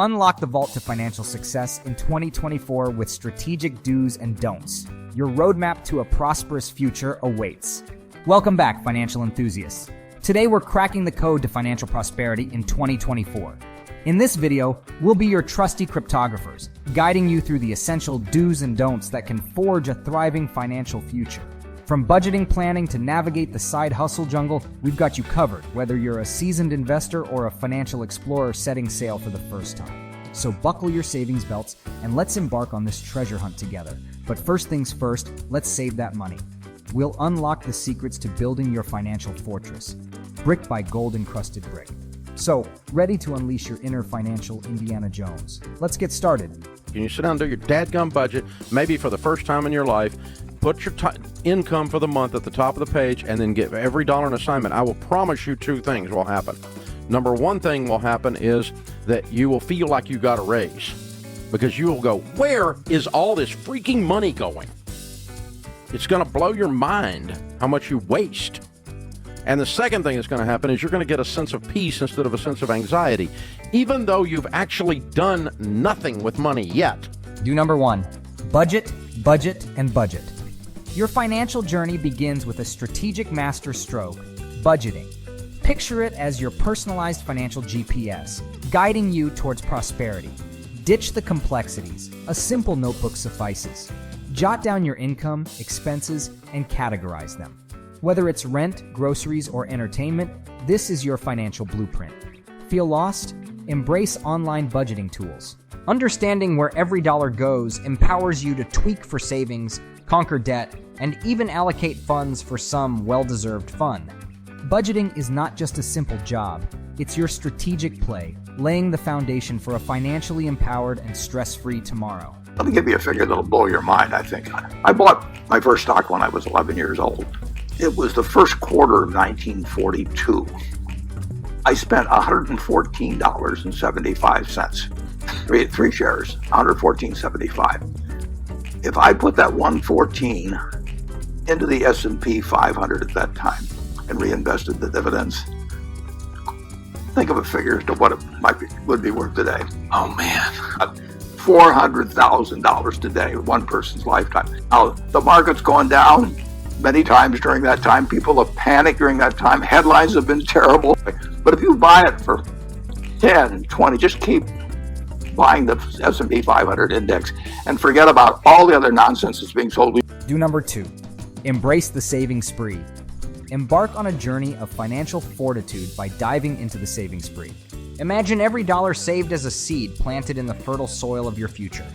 Unlock the vault to financial success in 2024 with strategic do's and don'ts. Your roadmap to a prosperous future awaits. Welcome back, financial enthusiasts. Today we're cracking the code to financial prosperity in 2024. In this video, we'll be your trusty cryptographers, guiding you through the essential do's and don'ts that can forge a thriving financial future. From budgeting planning to navigate the side hustle jungle, we've got you covered, whether you're a seasoned investor or a financial explorer setting sail for the first time. So buckle your savings belts and let's embark on this treasure hunt together. But first things first, let's save that money. We'll unlock the secrets to building your financial fortress, brick by gold-encrusted brick. So, ready to unleash your inner financial Indiana Jones? Let's get started. Can you sit down and do your dadgum budget, maybe for the first time in your life? Put your income for the month at the top of the page and then give every dollar an assignment. I will promise you two things will happen. Number one thing will happen is that you will feel like you got a raise because you will go, where is all this freaking money going? It's going to blow your mind how much you waste. And the second thing that's going to happen is you're going to get a sense of peace instead of a sense of anxiety, even though you've actually done nothing with money yet. Do number one, budget, budget, and budget. Your financial journey begins with a strategic master stroke, budgeting. Picture it as your personalized financial GPS, guiding you towards prosperity. Ditch the complexities. A simple notebook suffices. Jot down your income, expenses, and categorize them. Whether it's rent, groceries, or entertainment, this is your financial blueprint. Feel lost? Embrace online budgeting tools. Understanding where every dollar goes empowers you to tweak for savings, conquer debt, and even allocate funds for some well-deserved fun. Budgeting is not just a simple job, it's your strategic play, laying the foundation for a financially empowered and stress-free tomorrow. Let me give you a figure that'll blow your mind, I think. I bought my first stock when I was 11 years old. It was the first quarter of 1942. I spent $114.75. Three shares, $114.75. If I put that 114 into the S&P 500 at that time and reinvested the dividends, think of a figure as to what it would be worth today. Oh man, $400,000 today, one person's lifetime. Now the market's going down. Many times during that time, people have panicked during that time. Headlines have been terrible. But if you buy it for 10, 20, just keep buying the S&P 500 index and forget about all the other nonsense that's being sold. Do number two, embrace the saving spree. Embark on a journey of financial fortitude by diving into the saving spree. Imagine every dollar saved as a seed planted in the fertile soil of your future.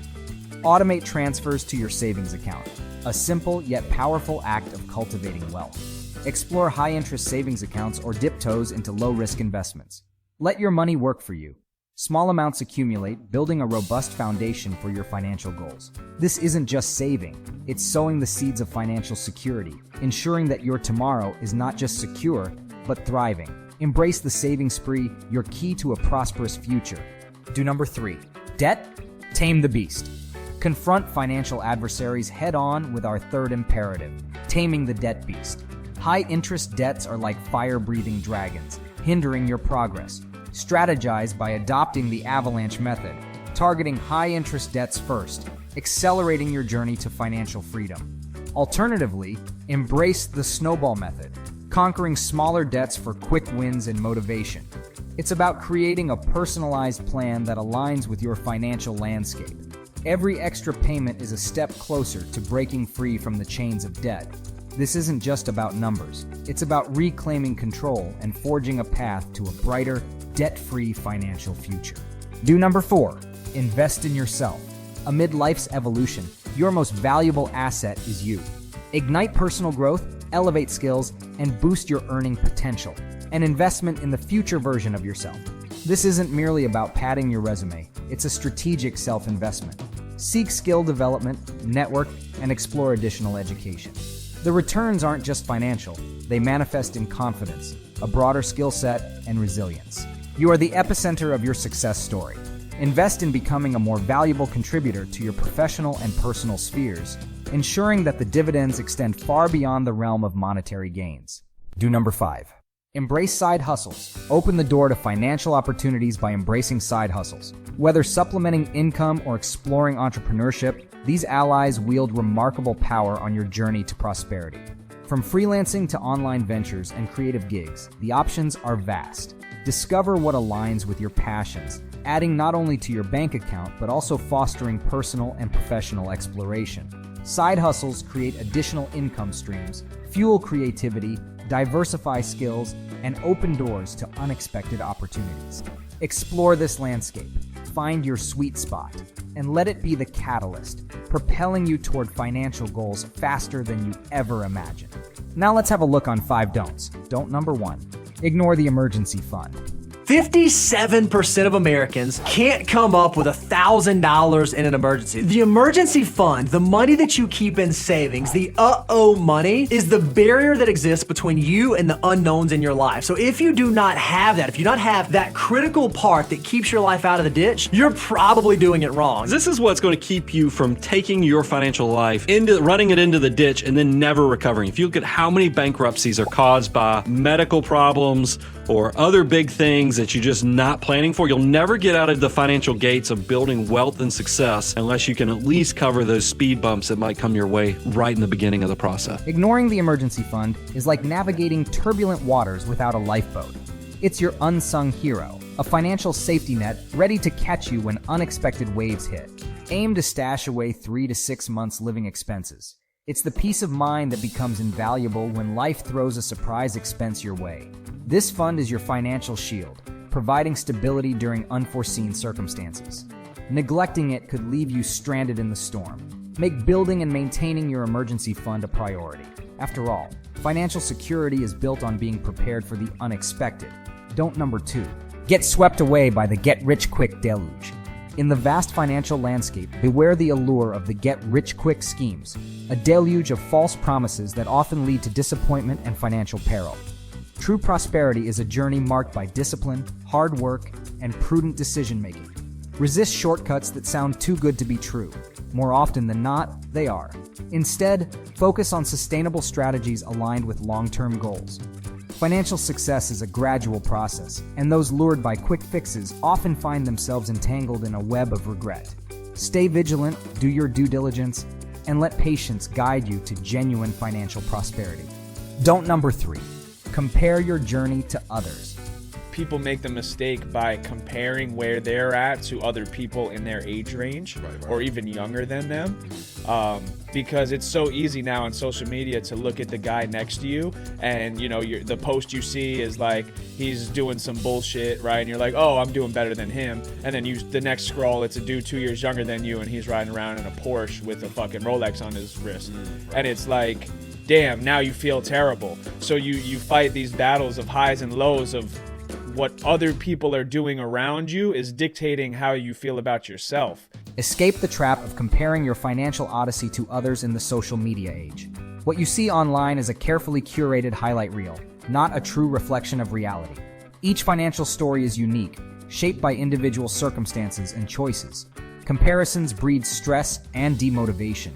Automate transfers to your savings account, a simple yet powerful act of cultivating wealth. Explore high-interest savings accounts or dip toes into low-risk investments. Let your money work for you. Small amounts accumulate, building a robust foundation for your financial goals. This isn't just saving, it's sowing the seeds of financial security, ensuring that your tomorrow is not just secure, but thriving. Embrace the saving spree, your key to a prosperous future. Do number three, debt, tame the beast. Confront financial adversaries head-on with our third imperative, taming the debt beast. High-interest debts are like fire-breathing dragons, hindering your progress. Strategize by adopting the avalanche method, targeting high-interest debts first, accelerating your journey to financial freedom. Alternatively, embrace the snowball method, conquering smaller debts for quick wins and motivation. It's about creating a personalized plan that aligns with your financial landscape. Every extra payment is a step closer to breaking free from the chains of debt. This isn't just about numbers. It's about reclaiming control and forging a path to a brighter, debt-free financial future. Do number four, invest in yourself. Amid life's evolution, your most valuable asset is you. Ignite personal growth, elevate skills, and boost your earning potential. An investment in the future version of yourself. This isn't merely about padding your resume. It's a strategic self-investment. Seek skill development, network, and explore additional education. The returns aren't just financial. They manifest in confidence, a broader skill set, and resilience. You are the epicenter of your success story. Invest in becoming a more valuable contributor to your professional and personal spheres, ensuring that the dividends extend far beyond the realm of monetary gains. Do number five, Embrace side hustles. Open the door to financial opportunities by embracing side hustles. Whether supplementing income or exploring entrepreneurship, these allies wield remarkable power on your journey to prosperity. From freelancing to online ventures and creative gigs, the options are vast. Discover what aligns with your passions, adding not only to your bank account, but also fostering personal and professional exploration. Side hustles create additional income streams, fuel creativity, diversify skills, and open doors to unexpected opportunities. Explore this landscape, find your sweet spot, and let it be the catalyst, propelling you toward financial goals faster than you ever imagined. Now let's have a look on 5 don'ts. Don't number 1, ignore the emergency fund. 57% of Americans can't come up with $1,000 in an emergency. The emergency fund, the money that you keep in savings, the uh-oh money, is the barrier that exists between you and the unknowns in your life. So if you do not have that, if you don't have that critical part that keeps your life out of the ditch, you're probably doing it wrong. This is what's going to keep you from taking your financial life into running it into the ditch and then never recovering. If you look at how many bankruptcies are caused by medical problems or other big things that you're just not planning for, you'll never get out of the financial gates of building wealth and success unless you can at least cover those speed bumps that might come your way right in the beginning of the process. Ignoring the emergency fund is like navigating turbulent waters without a lifeboat. It's your unsung hero, a financial safety net ready to catch you when unexpected waves hit. Aim to stash away 3 to 6 months' living expenses. It's the peace of mind that becomes invaluable when life throws a surprise expense your way. This fund is your financial shield, providing stability during unforeseen circumstances. Neglecting it could leave you stranded in the storm. Make building and maintaining your emergency fund a priority. After all, financial security is built on being prepared for the unexpected. Don't number 2, get swept away by the get-rich-quick deluge. In the vast financial landscape, beware the allure of the get-rich-quick schemes, a deluge of false promises that often lead to disappointment and financial peril. True prosperity is a journey marked by discipline, hard work, and prudent decision-making. Resist shortcuts that sound too good to be true. More often than not, they are. Instead, focus on sustainable strategies aligned with long-term goals. Financial success is a gradual process, and those lured by quick fixes often find themselves entangled in a web of regret. Stay vigilant, do your due diligence, and let patience guide you to genuine financial prosperity. Don't number 3, compare your journey to others. People make the mistake by comparing where they're at to other people in their age range or even younger than them, because it's so easy now on social media to look at the guy next to you and the post you see is like he's doing some bullshit, right? And you're like, oh, I'm doing better than him. And then the next scroll, it's a dude 2 years younger than you and he's riding around in a Porsche with a fucking Rolex on his wrist. And it's like, damn, now you feel terrible. So you fight these battles of highs and lows of what other people are doing around you is dictating how you feel about yourself. Escape the trap of comparing your financial odyssey to others in the social media age. What you see online is a carefully curated highlight reel, not a true reflection of reality. Each financial story is unique, shaped by individual circumstances and choices. Comparisons breed stress and demotivation.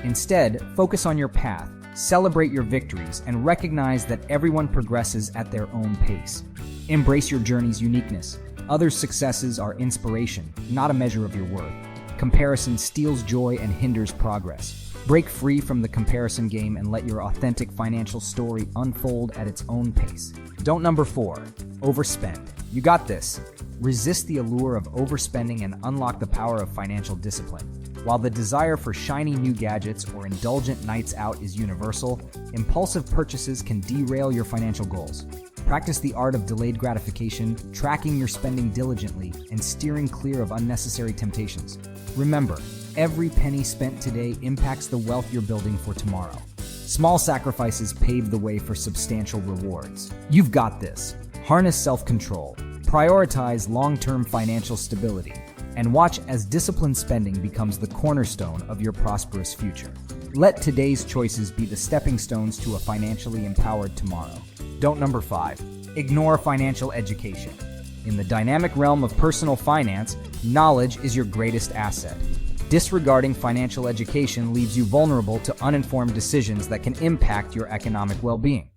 Instead, focus on your path, celebrate your victories, and recognize that everyone progresses at their own pace. Embrace your journey's uniqueness. Others' successes are inspiration, not a measure of your worth. Comparison steals joy and hinders progress. Break free from the comparison game and let your authentic financial story unfold at its own pace. Don't number 4, overspend. You got this. Resist the allure of overspending and unlock the power of financial discipline. While the desire for shiny new gadgets or indulgent nights out is universal, impulsive purchases can derail your financial goals. Practice the art of delayed gratification, tracking your spending diligently, and steering clear of unnecessary temptations. Remember, every penny spent today impacts the wealth you're building for tomorrow. Small sacrifices pave the way for substantial rewards. You've got this. Harness self-control, prioritize long-term financial stability, and watch as disciplined spending becomes the cornerstone of your prosperous future. Let today's choices be the stepping stones to a financially empowered tomorrow. Don't number 5, ignore financial education. In the dynamic realm of personal finance, knowledge is your greatest asset. Disregarding financial education leaves you vulnerable to uninformed decisions that can impact your economic well-being.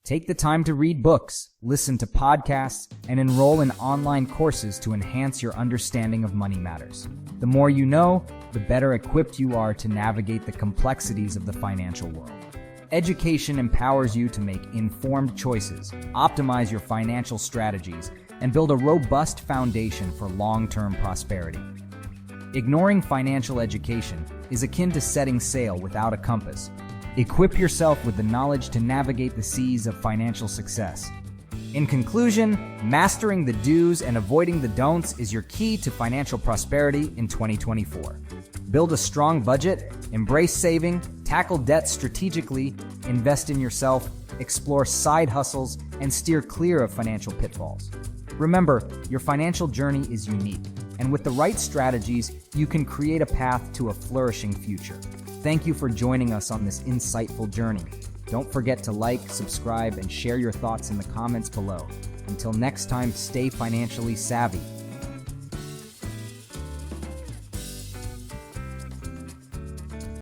Take the time to read books, listen to podcasts, and enroll in online courses to enhance your understanding of money matters. The more you know, the better equipped you are to navigate the complexities of the financial world. Education empowers you to make informed choices, optimize your financial strategies, and build a robust foundation for long-term prosperity. Ignoring financial education is akin to setting sail without a compass. Equip yourself with the knowledge to navigate the seas of financial success. In conclusion, mastering the do's and avoiding the don'ts is your key to financial prosperity in 2024. Build a strong budget, embrace saving, tackle debt strategically, invest in yourself, explore side hustles, and steer clear of financial pitfalls. Remember, your financial journey is unique, and with the right strategies, you can create a path to a flourishing future. Thank you for joining us on this insightful journey. Don't forget to like, subscribe, and share your thoughts in the comments below. Until next time, stay financially savvy.